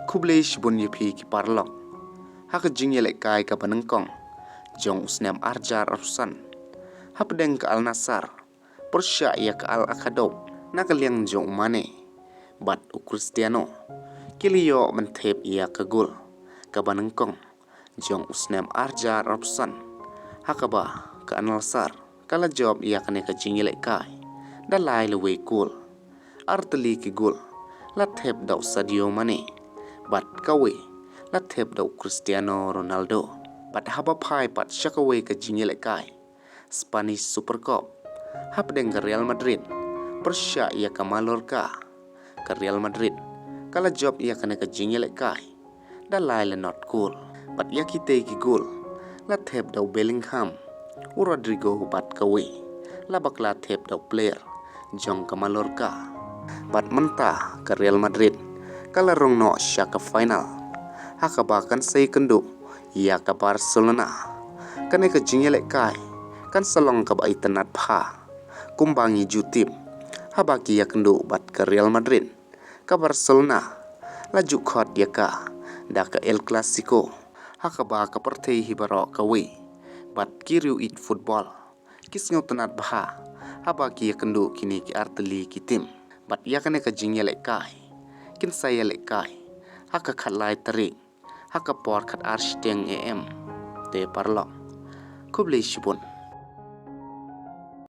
Kublai shibun yepi ki parlok. Hak jingye lek kai ka panengkong. Jong usnem arjar arsan. Hap deng ka al nasar. Persya ya ka al akadob. Nakaliang jong mane. Bat u Cristiano. Kiliyo mentep ya ka gol. Ka panengkong. Jong usnem arjar arsan. Hakaba ka analsar. Kala job ya kane ka jingye lek kai. Dalai lewe gol. Arteli ki gol. Latep daw Sadio Mane. Bat kawe. Latep daw Cristiano Ronaldo. Bat haba pai pat syakawe ka jingye lek kai. Spanish Super Cup. Hap deng ka Real Madrid. Persya ia ka Mallorca. Ka Real Madrid. Kala job ia kane ka jingye lek kai. Dalai le not gol. Bat ya kite ki gol. Latep daw Bellingham. U Rodrigo bat kawe. Labak latep daw player. Jong ka Mallorca. Bat mentah ke Real Madrid. Kala rong no sya ke final. Hakaba kan say kynduh. Ya ke Barcelona. Kane ke jingye lek kai. Kan salong ke bai tenat pha. Kumbangi jutip. Habaki ya kynduh bat ke Real Madrid. Ke Barcelona. Laju khot ya ka. Da ke El Clasico. Hakaba ke pertei hibaro kawe. Bat kiriu it football. Kis ngau tenat pha. Habaki ya kynduh kini ki arteli ki tim. Bat ya kane ka jingye lek kai. Kin saya lek kai. Haka khat lai tarik. Haka por khat arsh tiang em. Te parlok. Kublai shibun.